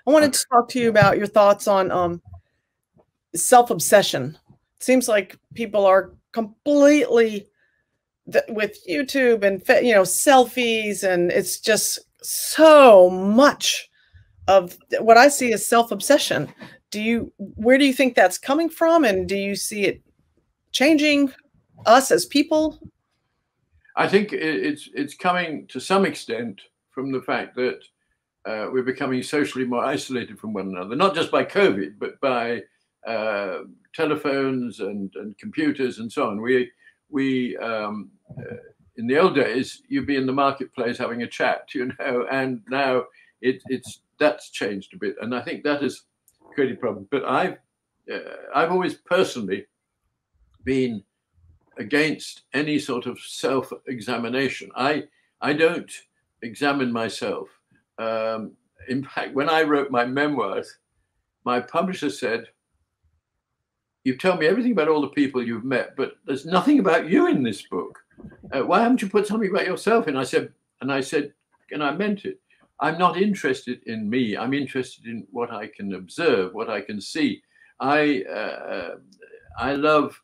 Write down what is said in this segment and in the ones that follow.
I wanted to talk to you about your thoughts on self-obsession. It seems like people are completely with YouTube and selfies, and it's just so much of what I see as self-obsession. Where do you think that's coming from, and do you see it changing us as people? I think it's coming to some extent from the fact that we're becoming socially more isolated from one another, not just by COVID, but by telephones and computers and so on. We in the old days, you'd be in the marketplace having a chat, and now that's changed a bit, and I think that has created problems. But I've always personally been against any sort of self-examination. I don't examine myself. In fact, when I wrote my memoirs, my publisher said, "You've told me everything about all the people you've met, but there's nothing about you in this book. Why haven't you put something about yourself in?" I said, and I meant it. I'm not interested in me. I'm interested in what I can observe, what I can see. I love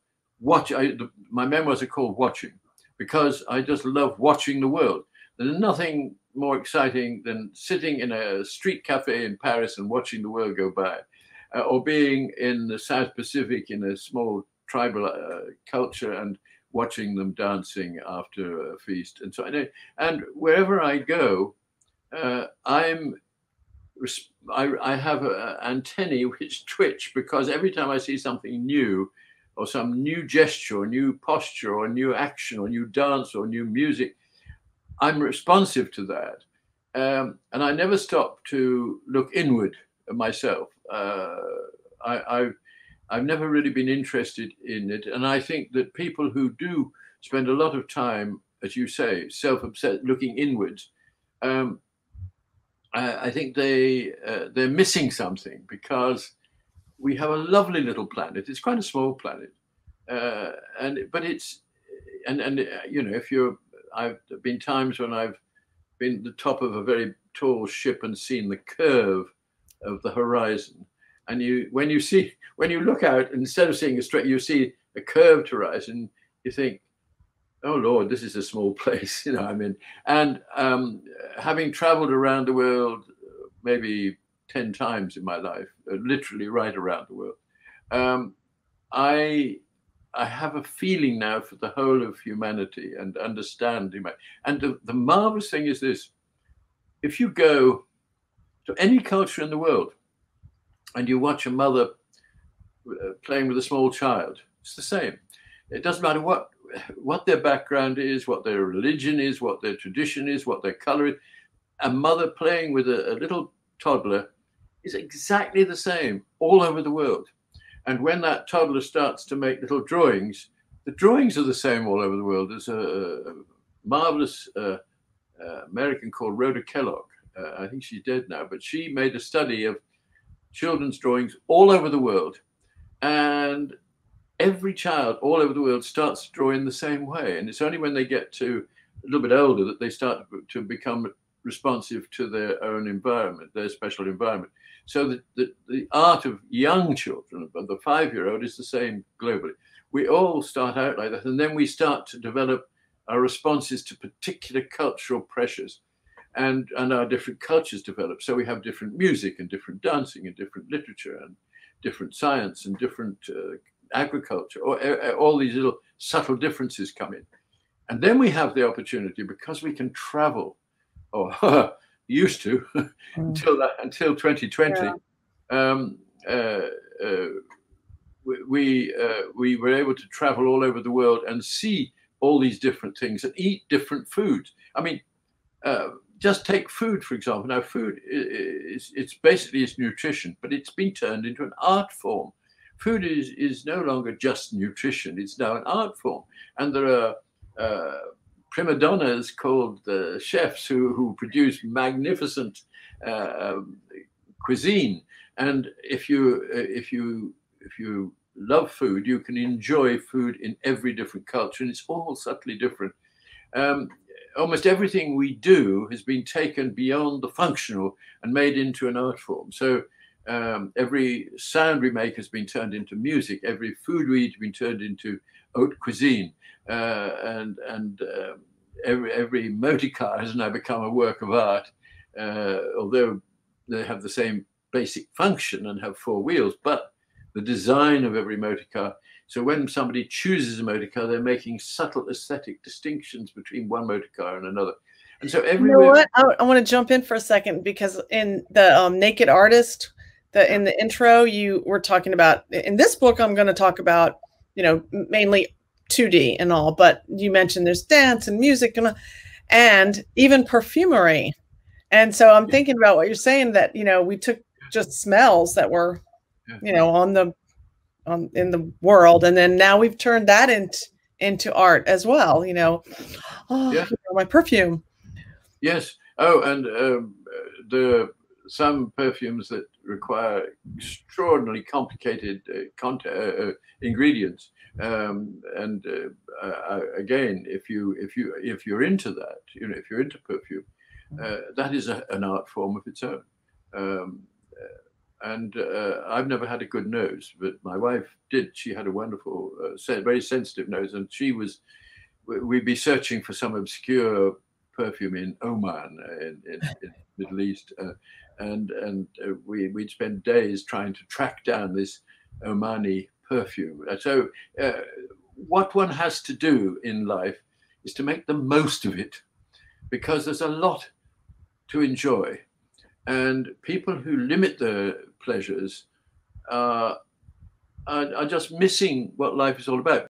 my memoirs are called Watching, because I just love watching the world. There's nothing more exciting than sitting in a street cafe in Paris and watching the world go by, or being in the South Pacific in a small tribal culture and watching them dancing after a feast. And so and wherever I go, I have antennae which twitch, because every time I see something new, or some new gesture, or new posture, or new action, or new dance, or new music, I'm responsive to that. And I never stop to look inward at myself. I've never really been interested in it. And I think that people who do spend a lot of time, as you say, self-obsessed, looking inwards, I think they're missing something, because we have a lovely little planet. It's quite a small planet, I've been times when I've been at the top of a very tall ship and seen the curve of the horizon. And when you look out, instead of seeing a straight, you see a curved horizon. You think, "Oh Lord, this is a small place," And having traveled around the world, maybe 10 times in my life, literally right around the world, I have a feeling now for the whole of humanity and understanding. And the marvelous thing is this: if you go to any culture in the world and you watch a mother playing with a small child, it's the same. It doesn't matter what their background is, what their religion is, what their tradition is, what their color is. A mother playing with a little toddler is exactly the same all over the world. And when that toddler starts to make little drawings, the drawings are the same all over the world. There's a marvelous American called Rhoda Kellogg. I think she's dead now, but she made a study of children's drawings all over the world. And every child all over the world starts to draw in the same way. And it's only when they get to a little bit older that they start to become responsive to their own environment, their special environment. So the art of young children, of the 5-year-old, is the same globally. We all start out like that, and then we start to develop our responses to particular cultural pressures, and our different cultures develop. So we have different music and different dancing and different literature and different science and different agriculture, or all these little subtle differences come in. And then we have the opportunity, because we can travel, or used to until 2020. Yeah. We were able to travel all over the world and see all these different things and eat different foods. I mean, just take food, for example. Now, food it's basically nutrition, but it's been turned into an art form. Food is no longer just nutrition; it's now an art form, and there are prima donnas called chefs who produce magnificent cuisine. And if you love food, you can enjoy food in every different culture, and it's all subtly different. almost everything we do has been taken beyond the functional and made into an art form. So every sound we make has been turned into music. Every food we eat has been turned into haute cuisine, and every motor car has now become a work of art, although they have the same basic function and have four wheels, but the design of every motor car. So when somebody chooses a motor car, they're making subtle aesthetic distinctions between one motor car and another. And so everywhere. You know what? I want to jump in for a second, because in the Naked Artist, in the intro, you were talking about, in this book, I'm going to talk about, mainly 2D and all, but you mentioned there's dance and music and even perfumery. And so I'm thinking about what you're saying, that, we took just smells that were, in the world, and then now we've turned that into art as well. My perfume. Yes. Oh, and some perfumes that require extraordinarily complicated ingredients. Again, if you're into that, if you're into perfume, that is an art form of its own. I've never had a good nose, but my wife did. She had a wonderful, very sensitive nose, and we'd be searching for some obscure perfume in Oman, in Middle East, and we'd spend days trying to track down this Omani perfume. So what one has to do in life is to make the most of it, because there's a lot to enjoy. And people who limit their pleasures are just missing what life is all about.